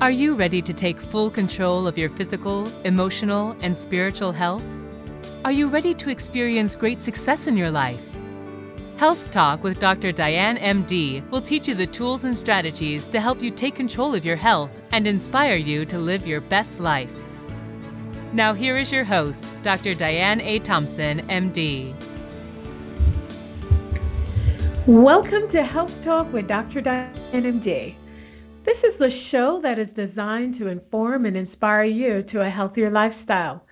Are you ready to take full control of your physical, emotional, and spiritual health? Are you ready to experience great success in your life? Health Talk with Dr. Diane, MD, will teach you the tools and strategies to help you take control of your health and inspire you to live your best life. Now here is your host, Dr. Diane A. Thompson, MD. Welcome to Health Talk with Dr. Diane, MD. This is the show that is designed to inform and inspire you to a healthier lifestyle.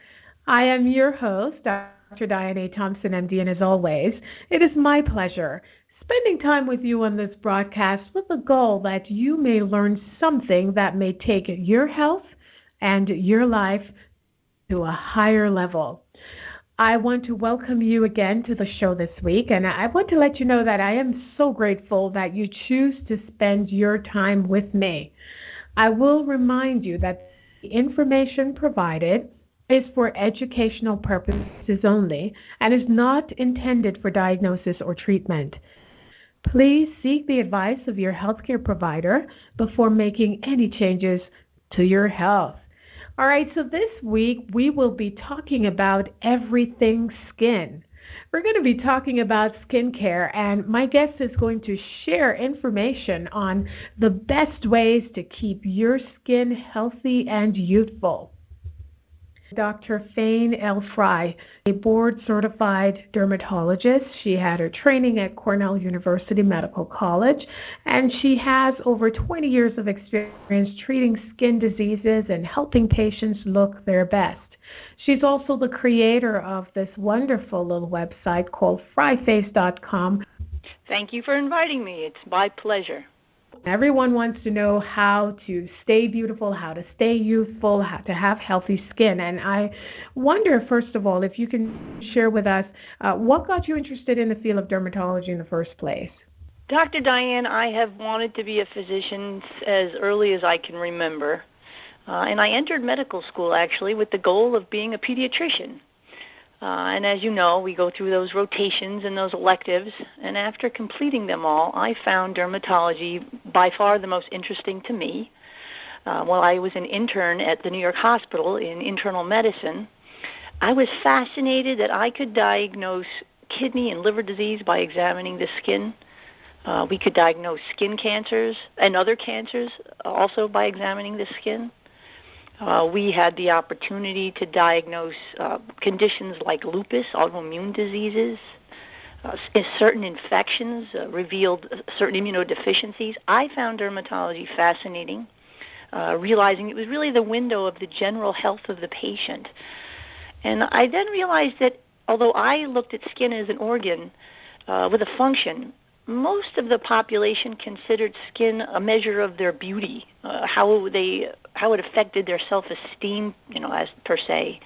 I am your host, Dr. Diane A. Thompson, MD, and as always, it is my pleasure spending time with you on this broadcast with the goal that you may learn something that may take your health and your life to a higher level. I want to welcome you again to the show this week, and I want to let you know that I am so grateful that you choose to spend your time with me. I will remind you that the information provided is for educational purposes only and is not intended for diagnosis or treatment. Please seek the advice of your healthcare provider before making any changes to your health. All right, so this week we will be talking about everything skin. We're going to be talking about skincare, and my guest is going to share information on the best ways to keep your skin healthy and youthful. Dr. Frey, a board-certified dermatologist. She had her training at Cornell University Medical College, and she has over 20 years of experience treating skin diseases and helping patients look their best. She's also the creator of this wonderful little website called fryface.com. Thank you for inviting me. It's my pleasure. Everyone wants to know how to stay beautiful, how to stay youthful, how to have healthy skin. And I wonder, first of all, if you can share with us what got you interested in the field of dermatology in the first place? Dr. Diane, I have wanted to be a physician as early as I can remember. And I entered medical school, actually, with the goal of being a pediatrician. And as you know, we go through those rotations and those electives, and after completing them all, I found dermatology by far the most interesting to me. While I was an intern at the New York Hospital in internal medicine, I was fascinated that I could diagnose kidney and liver disease by examining the skin. We could diagnose skin cancers and other cancers also by examining the skin. We had the opportunity to diagnose conditions like lupus, autoimmune diseases, certain infections revealed certain immunodeficiencies. I found dermatology fascinating, realizing it was really the window of the general health of the patient. And I then realized that although I looked at skin as an organ with a function, most of the population considered skin a measure of their beauty, how it affected their self-esteem, as per se.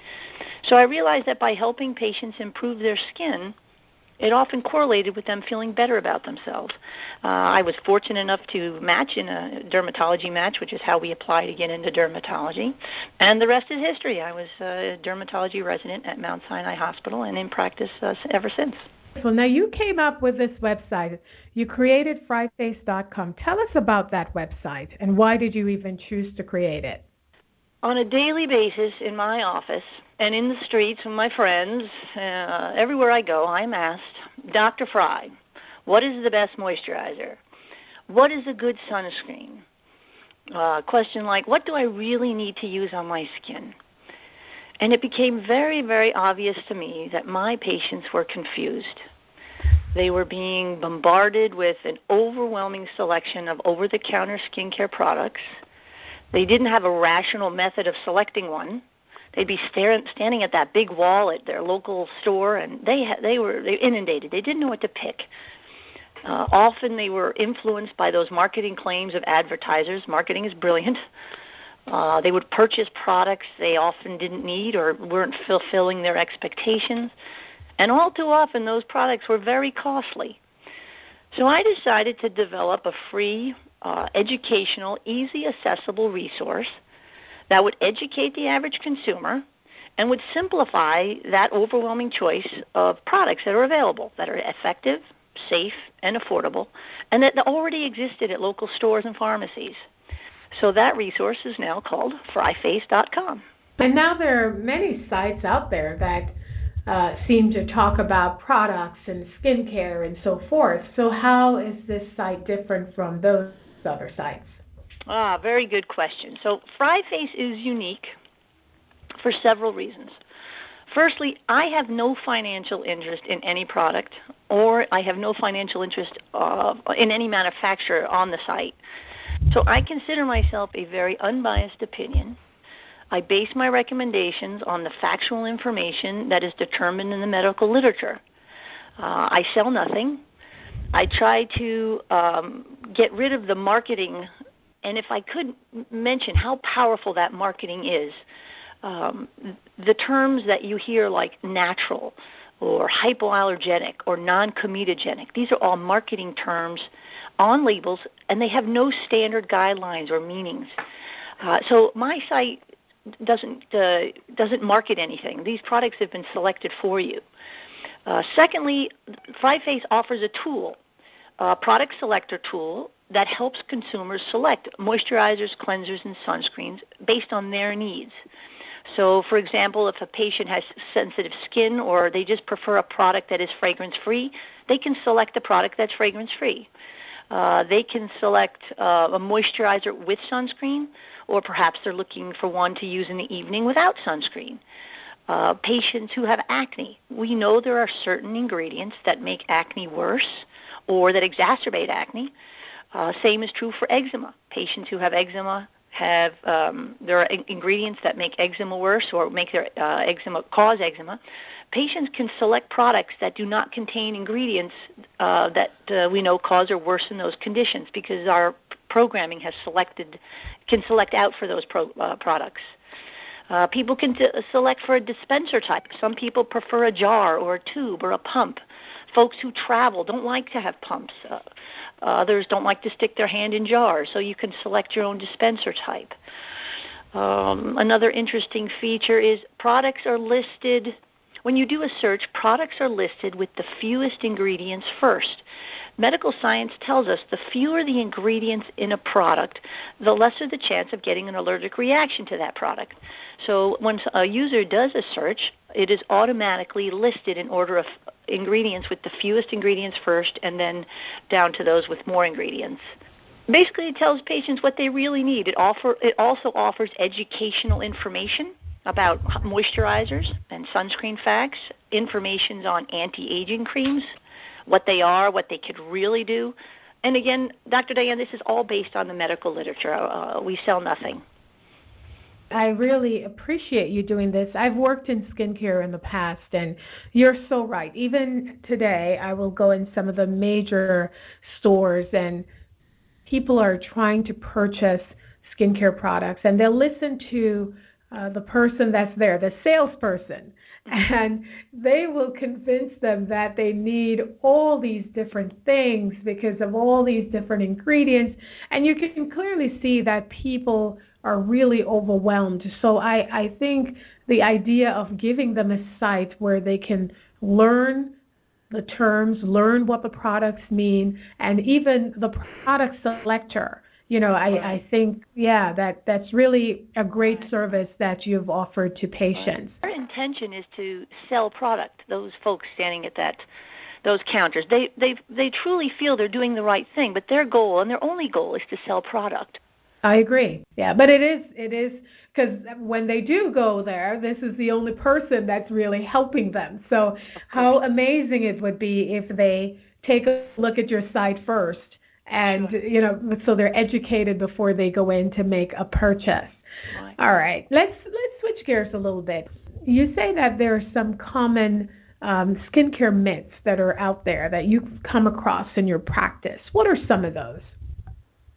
So I realized that by helping patients improve their skin, it often correlated with them feeling better about themselves. I was fortunate enough to match in a dermatology match, which is how we apply to get into dermatology. And the rest is history. I was a dermatology resident at Mount Sinai Hospital and in practice ever since. Well, now you came up with this website. You created fryface.com. Tell us about that website and why did you even choose to create it? On a daily basis in my office and in the streets with my friends, everywhere I go, I'm asked, Dr. Frey, what is the best moisturizer? What is a good sunscreen? Question like, what do I really need to use on my skin? And it became very, very obvious to me that my patients were confused. They were being bombarded with an overwhelming selection of over-the-counter skincare products. They didn't have a rational method of selecting one. They'd be standing at that big wall at their local store, and they were inundated. They didn't know what to pick. Often they were influenced by those marketing claims of advertisers. Marketing is brilliant. They would purchase products they often didn't need or weren't fulfilling their expectations. And all too often, those products were very costly. So I decided to develop a free, educational, easy, accessible resource that would educate the average consumer and would simplify that overwhelming choice of products that are available, that are effective, safe, and affordable, and that already existed at local stores and pharmacies. So that resource is now called fryface.com. And now there are many sites out there that seem to talk about products and skincare and so forth. So how is this site different from those other sites? Very good question. So Fryface is unique for several reasons. Firstly, I have no financial interest in any product, or I have no financial interest in any manufacturer on the site. So I consider myself a very unbiased opinion. I base my recommendations on the factual information that is determined in the medical literature. I sell nothing. I try to get rid of the marketing, and if I could mention how powerful that marketing is, the terms that you hear like natural or hypoallergenic or non-comedogenic, these are all marketing terms on labels, and they have no standard guidelines or meanings. So my site doesn't market anything. These products have been selected for you. Secondly, Fryface offers a tool, a product selector tool, that helps consumers select moisturizers, cleansers, and sunscreens based on their needs. So, for example, if a patient has sensitive skin or they just prefer a product that is fragrance-free, they can select a product that's fragrance-free. They can select a moisturizer with sunscreen, or perhaps they're looking for one to use in the evening without sunscreen. Patients who have acne, we know there are certain ingredients that make acne worse or that exacerbate acne. Same is true for eczema. Patients who have eczema have there are ingredients that make eczema worse or make their cause eczema. Patients can select products that do not contain ingredients that we know cause or worsen those conditions, because our programming can select out for those products. People can select for a dispenser type. Some people prefer a jar or a tube or a pump. Folks who travel don't like to have pumps. Others don't like to stick their hand in jars, so you can select your own dispenser type. Another interesting feature is products are listed. When you do a search, products are listed with the fewest ingredients first. Medical science tells us the fewer the ingredients in a product, the lesser the chance of getting an allergic reaction to that product. So when a user does a search, it is automatically listed in order of ingredients with the fewest ingredients first, and then down to those with more ingredients. Basically, it tells patients what they really need. It also offers educational information about moisturizers and sunscreen facts, information on anti-aging creams, what they are, what they could really do. And again, Dr. Diane, this is all based on the medical literature. We sell nothing. I really appreciate you doing this. I've worked in skincare in the past, and you're so right. Even today, I will go in some of the major stores, and people are trying to purchase skincare products, and they'll listen to the person that's there, the salesperson, and they will convince them that they need all these different things because of all these different ingredients, and you can clearly see that people are really overwhelmed. So I think the idea of giving them a site where they can learn the terms, learn what the products mean, and even the product selector. I think, that's really a great service that you've offered to patients. Our intention is to sell product. Those folks standing at those counters, they truly feel they're doing the right thing, but their goal and their only goal is to sell product. I agree. Yeah, but it is because when they do go there, this is the only person that's really helping them. So how amazing it would be if they take a look at your site first, and so they're educated before they go in to make a purchase. Right. All right, let's switch gears a little bit. You say that there are some common skincare myths that are out there that you've come across in your practice. What are some of those?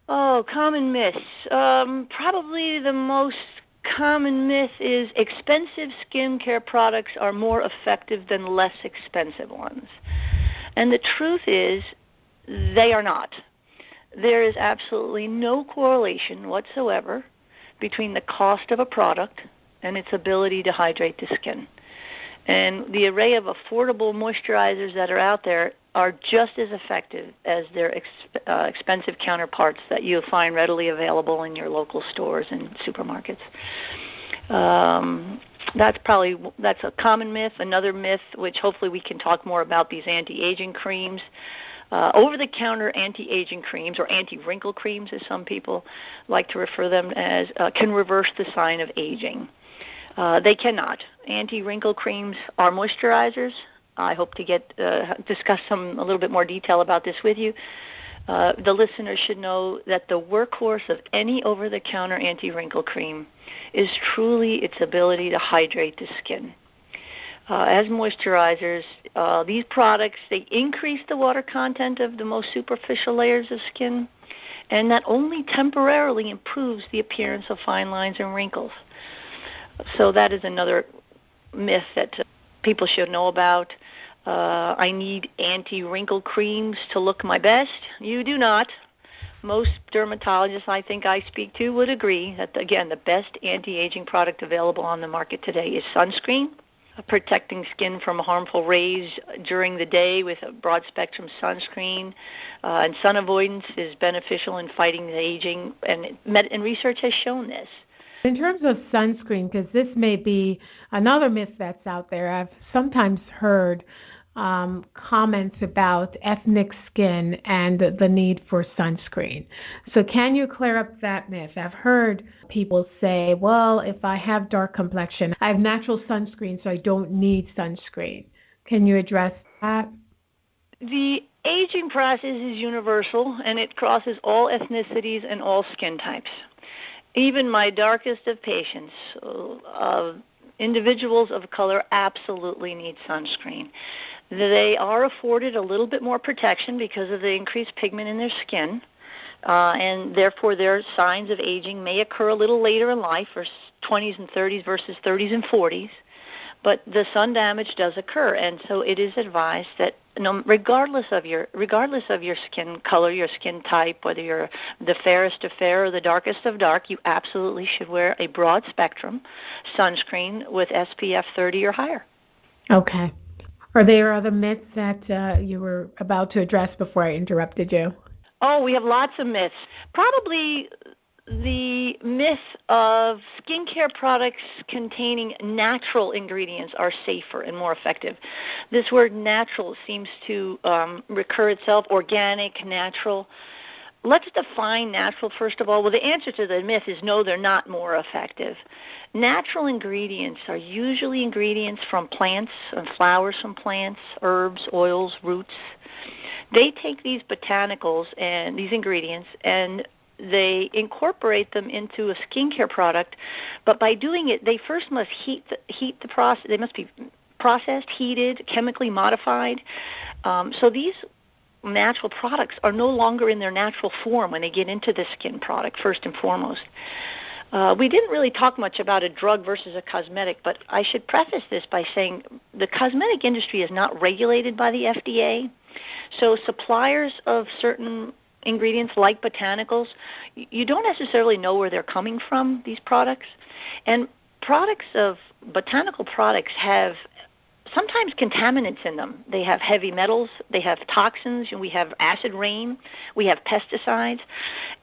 Oh, common myths. Probably the most common myth is expensive skincare products are more effective than less expensive ones. And the truth is, they are not. There is absolutely no correlation whatsoever between the cost of a product and its ability to hydrate the skin. And the array of affordable moisturizers that are out there are just as effective as their expensive counterparts that you'll find readily available in your local stores and supermarkets. That's a common myth. Another myth, which hopefully we can talk more about, these anti-aging creams. Over-the-counter anti-aging creams, or anti-wrinkle creams as some people like to refer them as, can reverse the sign of aging. They cannot. Anti-wrinkle creams are moisturizers. I hope to discuss a little bit more detail about this with you. The listeners should know that the workhorse of any over-the-counter anti-wrinkle cream is truly its ability to hydrate the skin. As moisturizers, these products, they increase the water content of the most superficial layers of skin, and that only temporarily improves the appearance of fine lines and wrinkles. So that is another myth that people should know about. I need anti-wrinkle creams to look my best. You do not. Most dermatologists I think I speak to would agree that, again, the best anti-aging product available on the market today is sunscreen, protecting skin from harmful rays during the day with a broad-spectrum sunscreen. And sun avoidance is beneficial in fighting the aging, and research has shown this. In terms of sunscreen, because this may be another myth that's out there, I've sometimes heard comments about ethnic skin and the need for sunscreen. So can you clear up that myth? I've heard people say, well, if I have dark complexion, I have natural sunscreen, so I don't need sunscreen. Can you address that? The aging process is universal, and it crosses all ethnicities and all skin types. Even my darkest of patients, individuals of color, absolutely need sunscreen. They are afforded a little bit more protection because of the increased pigment in their skin, and therefore their signs of aging may occur a little later in life, or 20s and 30s versus 30s and 40s. But the sun damage does occur, and so it is advised that regardless of your skin color, your skin type, whether you're the fairest of fair or the darkest of dark, you absolutely should wear a broad spectrum sunscreen with SPF 30 or higher. Okay. Are there other myths that you were about to address before I interrupted you? Oh, we have lots of myths. Probably the myth of skincare products containing natural ingredients are safer and more effective. This word natural seems to recur itself, organic, natural. Let's define natural first of all. Well, the answer to the myth is no, they're not more effective. Natural ingredients are usually ingredients from plants and flowers from plants, herbs, oils, roots. They take these botanicals and these ingredients and they incorporate them into a skincare product, but by doing it, they first must heat the process. They must be processed, heated, chemically modified. So these natural products are no longer in their natural form when they get into the skin product, first and foremost. We didn't really talk much about a drug versus a cosmetic, but I should preface this by saying the cosmetic industry is not regulated by the FDA. So suppliers of certain ingredients like botanicals, you don't necessarily know where they're coming from, these products. And botanical products have sometimes contaminants in them. They have heavy metals, they have toxins, and we have acid rain, we have pesticides.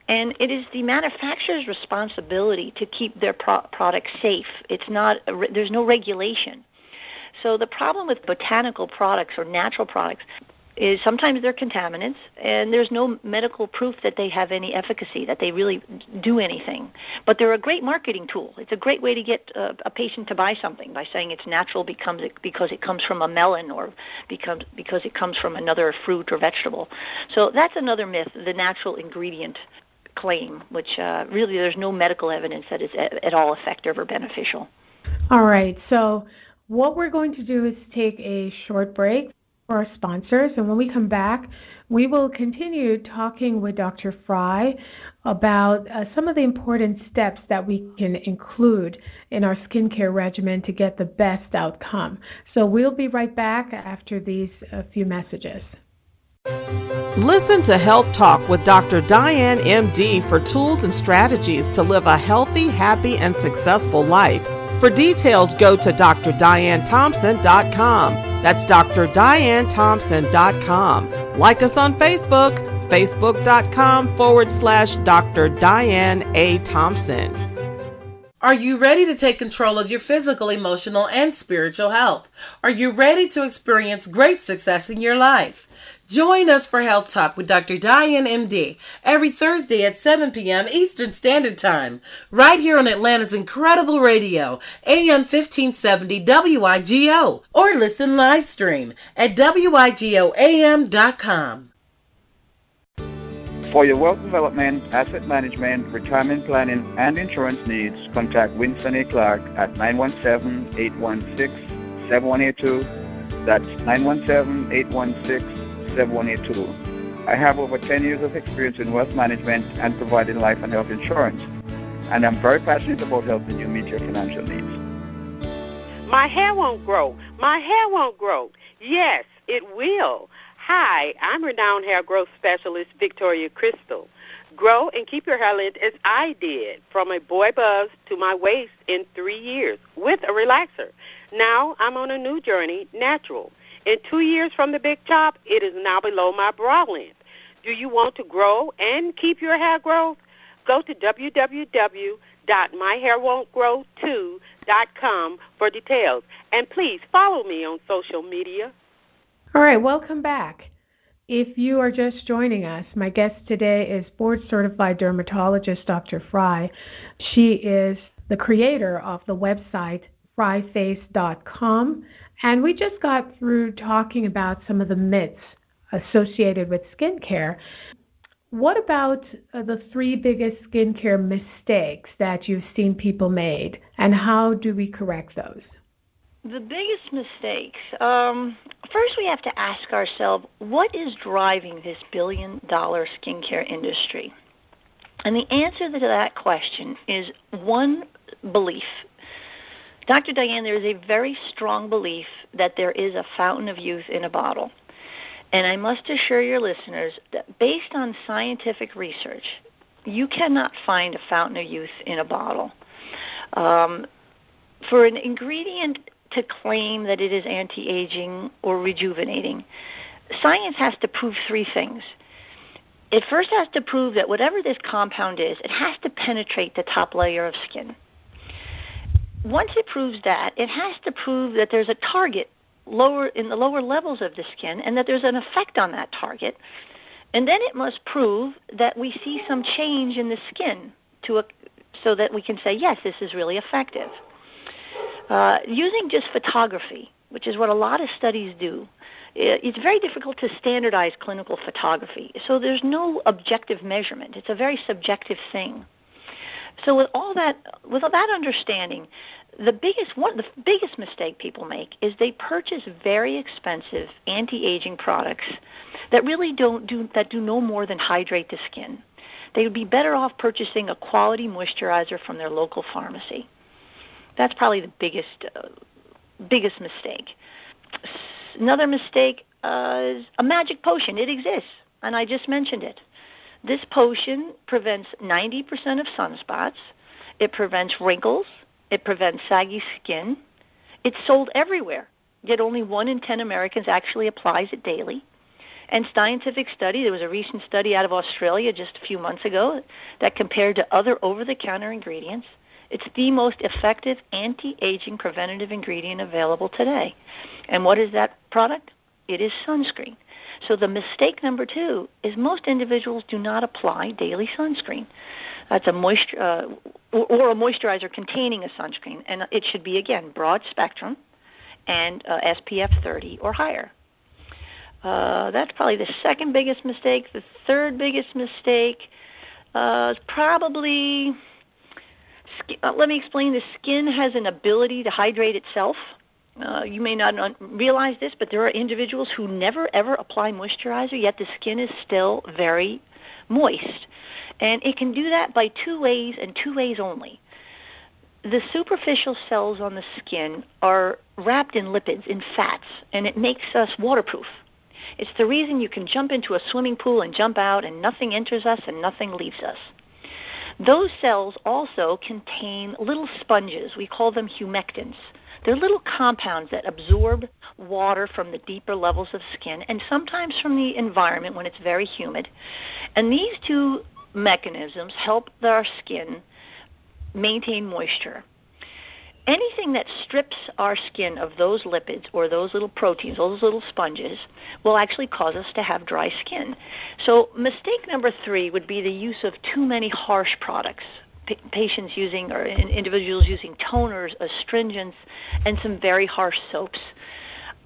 And it is the manufacturer's responsibility to keep their products safe. There's no regulation. So the problem with botanical products or natural products is sometimes they're contaminants, and there's no medical proof that they have any efficacy, that they really do anything. But they're a great marketing tool. It's a great way to get a patient to buy something by saying it's natural because it comes from a melon or because it comes from another fruit or vegetable. So that's another myth, the natural ingredient claim, which really there's no medical evidence that it's at all effective or beneficial. All right. So what we're going to do is take a short break for our sponsors, and when we come back, we will continue talking with Dr. Frey about some of the important steps that we can include in our skincare regimen to get the best outcome. So we'll be right back after these few messages. Listen to Health Talk with Dr. Diane, MD, for tools and strategies to live a healthy, happy, and successful life. For details, go to drdianethompson.com. That's drdianethompson.com. Like us on Facebook, facebook.com/Dr. Diane A. Thompson. Are you ready to take control of your physical, emotional, and spiritual health? Are you ready to experience great success in your life? Join us for Health Talk with Dr. Diane, MD, every Thursday at 7 p.m. Eastern Standard Time, right here on Atlanta's Incredible Radio, AM 1570 WIGO, or listen live stream at wigoam.com. For your wealth development, asset management, retirement planning, and insurance needs, contact Winston A. Clark at 917-816-7182. That's 917-816-7182. I have over 10 years of experience in wealth management and providing life and health insurance, and I'm very passionate about helping you meet your financial needs. My hair won't grow. My hair won't grow. Yes, it will. Hi, I'm renowned hair growth specialist Victoria Crystal. Grow and keep your hair length as I did, from a boy buzz to my waist in 3 years with a relaxer. Now I'm on a new journey, natural. In 2 years from the big chop, it is now below my bra length. Do you want to grow and keep your hair growth? Go to www.myhairwon'tgrow2.com for details. And please follow me on social media. All right, welcome back. If you are just joining us, my guest today is board-certified dermatologist Dr. Frey. She is the creator of the website freyface.com, and we just got through talking about some of the myths associated with skincare. What about the 3 biggest skincare mistakes that you've seen people made, and how do we correct those? The biggest mistakes. First, we have to ask ourselves, what is driving this billion-dollar skincare industry? And the answer to that question is one belief. Dr. Diane, there is a very strong belief that there is a fountain of youth in a bottle. And I must assure your listeners that based on scientific research, you cannot find a fountain of youth in a bottle. For an ingredient to claim that it is anti-aging or rejuvenating, science has to prove 3 things. It first has to prove that whatever this compound is, it has to penetrate the top layer of skin. Once it proves that, it has to prove that there's a target in the lower levels of the skin and that there's an effect on that target. And then it must prove that we see some change in the skin so that we can say, yes, this is really effective. Using just photography, which is what a lot of studies do, it's very difficult to standardize clinical photography. So there's no objective measurement. It's a very subjective thing. So with all that understanding, the biggest mistake people make is they purchase very expensive anti-aging products that really do no more than hydrate the skin. They would be better off purchasing a quality moisturizer from their local pharmacy. That's probably the biggest mistake. Another mistake is a magic potion. It exists, and I just mentioned it. This potion prevents 90% of sunspots. It prevents wrinkles. It prevents saggy skin. It's sold everywhere, yet only 1 in 10 Americans actually applies it daily. And scientific study, there was a recent study out of Australia just a few months ago that compared to other over-the-counter ingredients. It's the most effective anti-aging preventative ingredient available today. And what is that product? It is sunscreen. So the mistake number 2 is most individuals do not apply daily sunscreen. That's a moisturizer containing a sunscreen. And it should be, again, broad spectrum and SPF 30 or higher. That's probably the second biggest mistake. The third biggest mistake is probably... let me explain. The skin has an ability to hydrate itself. You may not realize this, but there are individuals who never, ever apply moisturizer, yet the skin is still very moist. And it can do that by 2 ways and 2 ways only. The superficial cells on the skin are wrapped in lipids, in fats, and it makes us waterproof. It's the reason you can jump into a swimming pool and jump out and nothing enters us and nothing leaves us. Those cells also contain little sponges. We call them humectants. They're little compounds that absorb water from the deeper levels of skin and sometimes from the environment when it's very humid. And these two mechanisms help our skin maintain moisture. Anything that strips our skin of those lipids or those little proteins, those little sponges, will actually cause us to have dry skin. So mistake number 3 would be the use of too many harsh products. Patients using or individuals using toners, astringents, and some very harsh soaps.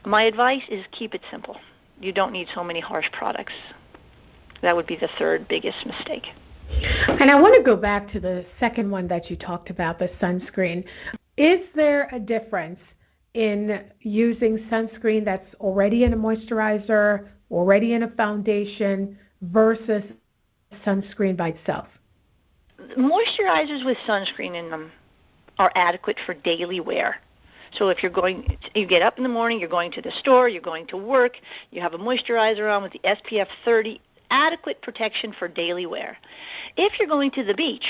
My advice is keep it simple. You don't need so many harsh products. That would be the 3rd biggest mistake. And I want to go back to the second one that you talked about, the sunscreen. Is there a difference in using sunscreen that's already in a moisturizer, already in a foundation, versus sunscreen by itself? Moisturizers with sunscreen in them are adequate for daily wear. So if you get up in the morning, you're going to the store, you're going to work, you have a moisturizer on with the SPF 30, adequate protection for daily wear. If you're going to the beach,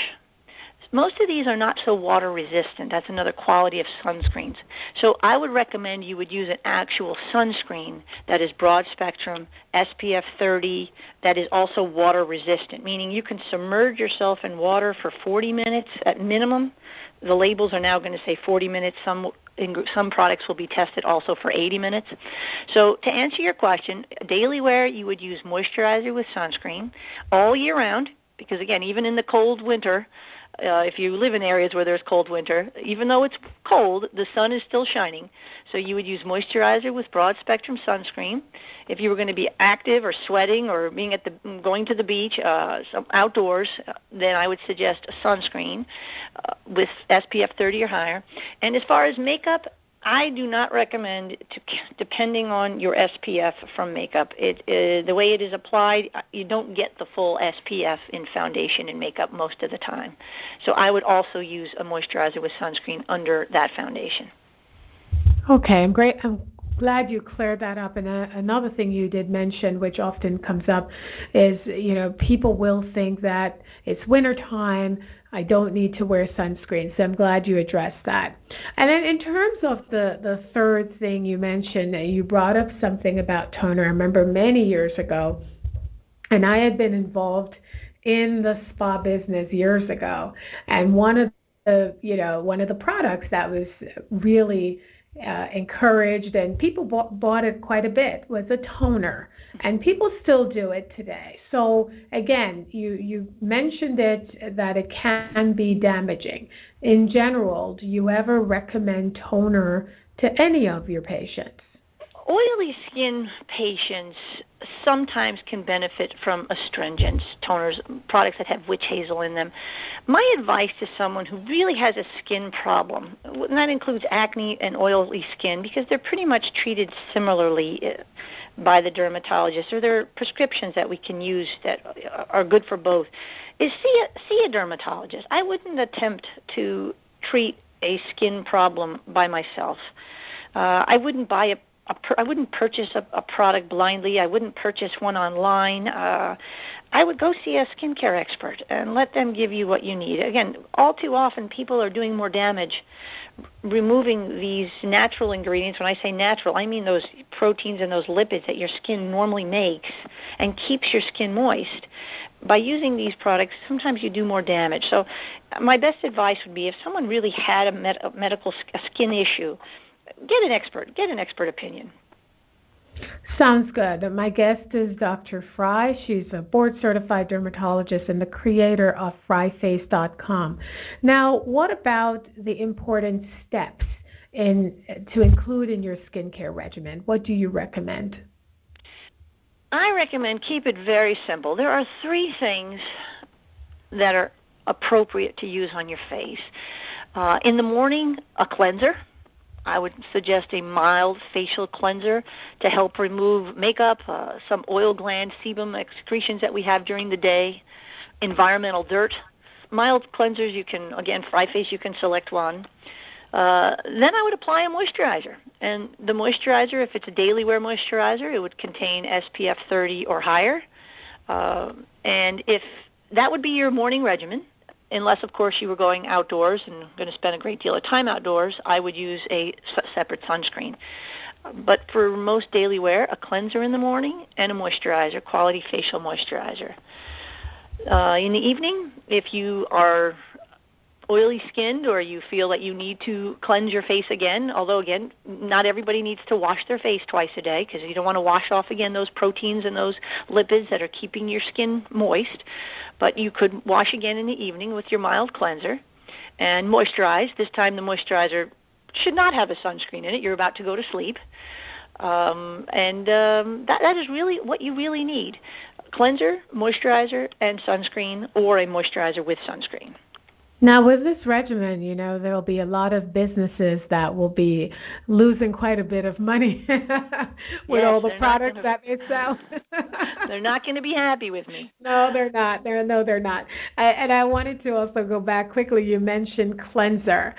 most of these are not so water resistant. That's another quality of sunscreens. So I would recommend you would use an actual sunscreen that is broad spectrum, SPF 30, that is also water resistant, meaning you can submerge yourself in water for 40 minutes at minimum. The labels are now going to say 40 minutes. Some products will be tested also for 80 minutes. So to answer your question, daily wear, you would use moisturizer with sunscreen all year round, because again, even in the cold winter, if you live in areas where there's cold winter, even though it's cold, the sun is still shining. So you would use moisturizer with broad-spectrum sunscreen. If you were going to be active or sweating or going to the beach, outdoors, then I would suggest a sunscreen with SPF 30 or higher. And as far as makeup, I do not recommend, depending on your SPF from makeup. The way it is applied, you don't get the full SPF in foundation and makeup most of the time. So I would also use a moisturizer with sunscreen under that foundation. Okay, I'm glad you cleared that up. And another thing you did mention, which often comes up, is people will think that it's wintertime, I don't need to wear sunscreen. So I'm glad you addressed that. And then in terms of the 3rd thing you mentioned, you brought up something about toner. I remember many years ago, and I had been involved in the spa business years ago, and one of the products that was really encouraged, and people bought it quite a bit, was a toner, and people still do it today. So again, you mentioned that it can be damaging. In general, do you ever recommend toner to any of your patients? Oily skin patients sometimes can benefit from astringents, toners, products that have witch hazel in them. My advice to someone who really has a skin problem, and that includes acne and oily skin, because they're pretty much treated similarly by the dermatologist, or there are prescriptions that we can use that are good for both, is see a dermatologist. I wouldn't attempt to treat a skin problem by myself. I wouldn't I wouldn't purchase a product blindly. I wouldn't purchase one online. I would go see a skincare expert and let them give you what you need. Again, all too often people are doing more damage removing these natural ingredients. When I say natural, I mean those proteins and those lipids that your skin normally makes and keeps your skin moist. By using these products, sometimes you do more damage. So my best advice would be if someone really had a skin issue, get an expert opinion. Sounds good. My guest is Dr. Frey. She's a board-certified dermatologist and the creator of FreyFace.com. Now, what about the important steps to include in your skincare regimen? What do you recommend? I recommend keep it very simple. There are 3 things that are appropriate to use on your face. In the morning, a cleanser. I would suggest a mild facial cleanser to help remove makeup, some oil gland, sebum excretions that we have during the day, environmental dirt. Mild cleansers, you can, again, FreyFace, you can select one. Then I would apply a moisturizer. And the moisturizer, if it's a daily wear moisturizer, it would contain SPF 30 or higher. And if that would be your morning regimen, unless, of course, you were going outdoors and going to spend a great deal of time outdoors, I would use a separate sunscreen. But for most daily wear, a cleanser in the morning and a moisturizer, quality facial moisturizer. In the evening, if you are oily skinned or you feel that you need to cleanse your face again, although, again, not everybody needs to wash their face twice a day because you don't want to wash off again those proteins and those lipids that are keeping your skin moist. But you could wash again in the evening with your mild cleanser and moisturize. This time the moisturizer should not have a sunscreen in it. You're about to go to sleep. That is really what you really need. Cleanser, moisturizer, and sunscreen, or a moisturizer with sunscreen. Now, with this regimen, there will be a lot of businesses that will be losing quite a bit of money with all the products that they sell. They're not going to be happy with me. No, they're not. They're not. And I wanted to also go back quickly. You mentioned cleanser.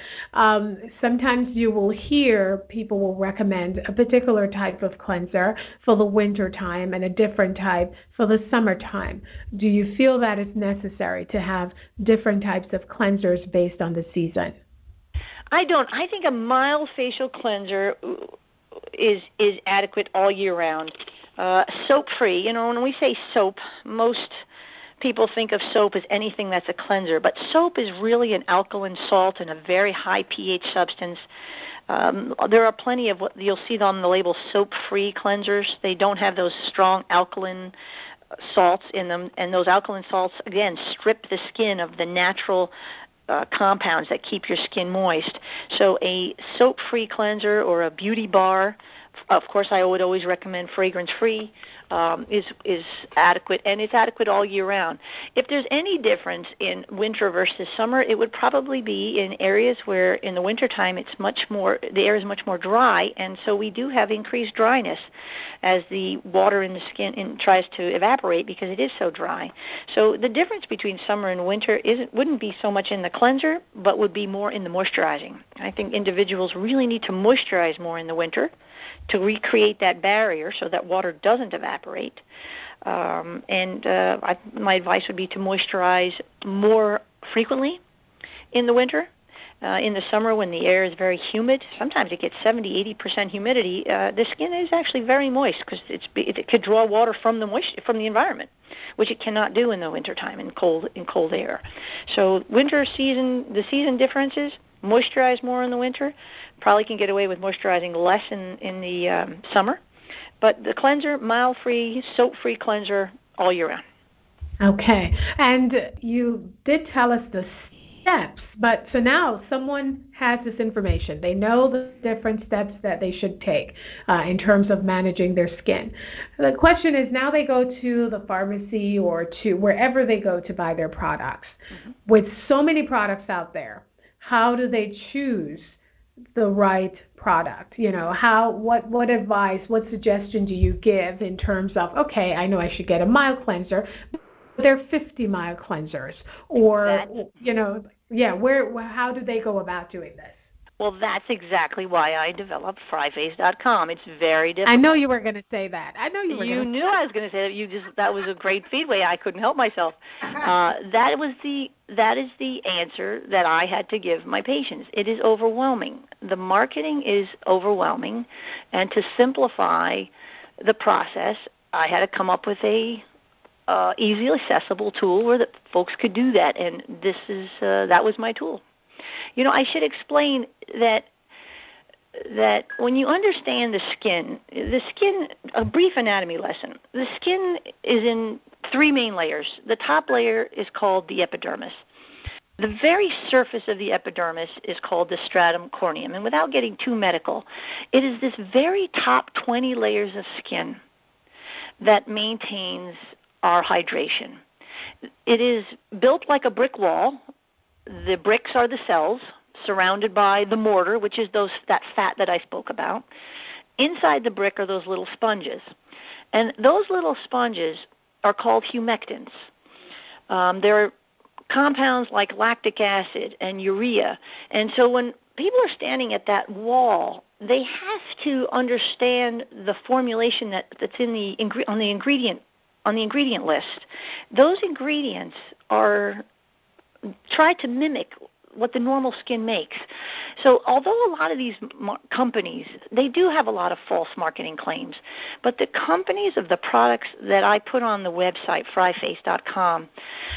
Sometimes you will hear people will recommend a particular type of cleanser for the winter time and a different type for the summertime. Do you feel that it's necessary to have different types of cleansers based on the season? I don't. I think a mild facial cleanser is adequate all year round. Soap-free. When we say soap, most people think of soap as anything that's a cleanser, but soap is really an alkaline salt and a very high pH substance. There are plenty of what you'll see on the label soap-free cleansers. They don't have those strong alkaline salts in them, and those alkaline salts, again, strip the skin of the natural compounds that keep your skin moist. So a soap-free cleanser or a beauty bar, of course I would always recommend fragrance-free, is adequate, and it's adequate all year round. If there's any difference in winter versus summer, it would probably be in areas where in the wintertime the air is much more dry, and so we do have increased dryness as the water in the skin tries to evaporate because it is so dry. So the difference between summer and winter wouldn't be so much in the cleanser, but would be more in the moisturizing. I think individuals really need to moisturize more in the winter to recreate that barrier so that water doesn't evaporate. My advice would be to moisturize more frequently in the winter. In the summer, when the air is very humid, sometimes it gets 70-80% humidity, the skin is actually very moist because it could draw water from the environment, which it cannot do in the wintertime in cold air. So the season differences. Moisturize more in the winter. Probably can get away with moisturizing less in the summer. But the cleanser, mild-free, soap-free cleanser all year round. Okay. And you did tell us the steps, but so now someone has this information. They know the different steps that they should take in terms of managing their skin. The question is, now they go to the pharmacy or to wherever they go to buy their products. Mm-hmm. With so many products out there, how do they choose the right product? What advice, what suggestion do you give in terms of, okay, I know I should get a mild cleanser, but there are 50 mild cleansers, or, how do they go about doing this? Well, that's exactly why I developed Freyface.com. It's very difficult. I know you were going to say that. You knew I was going to say that. That was a great feedway. I couldn't help myself. That is the answer that I had to give my patients. It is overwhelming. The marketing is overwhelming, and to simplify the process, I had to come up with a easily accessible tool where the folks could do that, and that was my tool. I should explain that when you understand the skin, a brief anatomy lesson, the skin is in three main layers. The top layer is called the epidermis. The very surface of the epidermis is called the stratum corneum. And without getting too medical, it is this very top 20 layers of skin that maintains our hydration. It is built like a brick wall. The bricks are the cells surrounded by the mortar, which is that fat that I spoke about. Inside the brick are those little sponges. And those little sponges are called humectants. There are compounds like lactic acid and urea. And so when people are standing at that wall, they have to understand the formulation that's on the ingredient list. Those ingredients are try to mimic what the normal skin makes. So although a lot of these companies, they do have a lot of false marketing claims, but the companies of the products that I put on the website, fryface.com,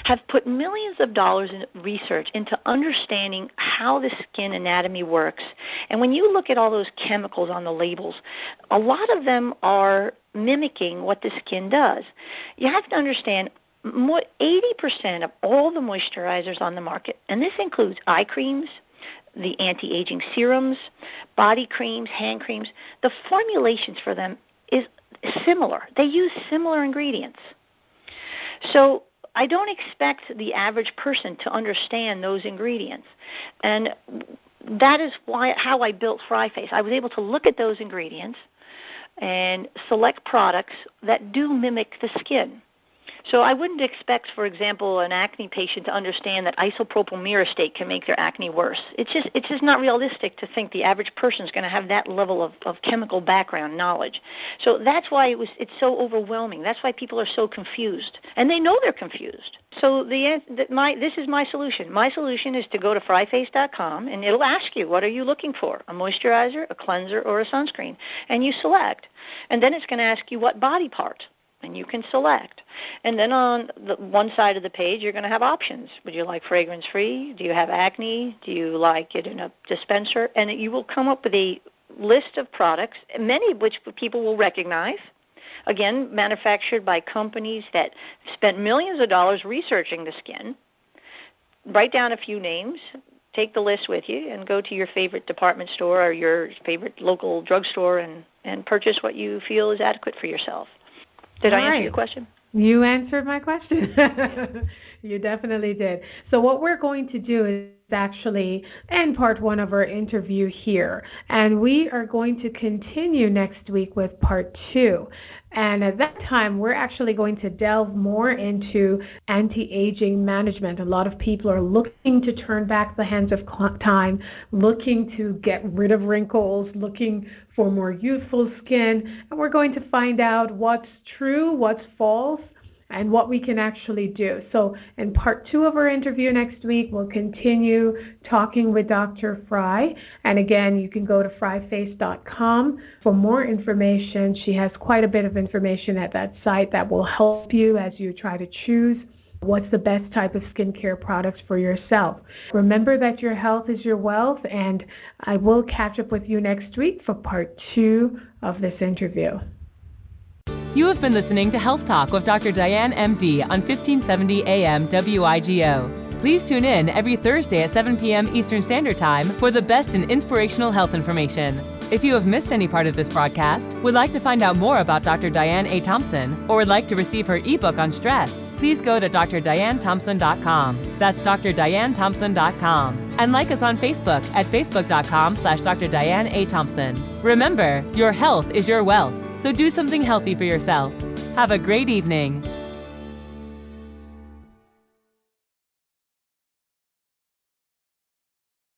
have put millions of dollars in research into understanding how the skin anatomy works. And when you look at all those chemicals on the labels, a lot of them are mimicking what the skin does. You have to understand 80% of all the moisturizers on the market, and this includes eye creams, the anti-aging serums, body creams, hand creams, the formulations for them is similar. They use similar ingredients. So I don't expect the average person to understand those ingredients. And that is how I built FryFace. I was able to look at those ingredients and select products that do mimic the skin. So I wouldn't expect, for example, an acne patient to understand that isopropyl myristate can make their acne worse. It's just not realistic to think the average person is going to have that level of chemical background knowledge. So that's why it's so overwhelming. That's why people are so confused, and they know they're confused. So this is my solution. My solution is to go to fryface.com, and it'll ask you, what are you looking for, a moisturizer, a cleanser, or a sunscreen? And you select. And then it's going to ask you what body part, and you can select. And then on the one side of the page, you're going to have options. Would you like fragrance-free? Do you have acne? Do you like it in a dispenser? And you will come up with a list of products, many of which people will recognize, again, manufactured by companies that spent millions of dollars researching the skin. Write down a few names. Take the list with you and go to your favorite department store or your favorite local drugstore and purchase what you feel is adequate for yourself. Did I answer your question? You answered my question. You definitely did. So what we're going to do is actually end part one of our interview here. And we are going to continue next week with part two. And at that time, we're actually going to delve more into anti-aging management. A lot of people are looking to turn back the hands of time, looking to get rid of wrinkles, looking for more youthful skin. And we're going to find out what's true, what's false, and what we can actually do. So in part two of our interview next week, we'll continue talking with Dr. Frey. And again, you can go to fryface.com for more information. She has quite a bit of information at that site that will help you as you try to choose what's the best type of skincare products for yourself. Remember that your health is your wealth, and I will catch up with you next week for part two of this interview. You have been listening to Health Talk with Dr. Diane, MD, on 1570 AM WIGO. Please tune in every Thursday at 7 p.m. Eastern Standard Time for the best in inspirational health information. If you have missed any part of this broadcast, would like to find out more about Dr. Diane A. Thompson, or would like to receive her ebook on stress, please go to drdianethompson.com. That's drdianethompson.com. And like us on Facebook at facebook.com/Dr. Diane A. Thompson. Remember, your health is your wealth, so do something healthy for yourself. Have a great evening.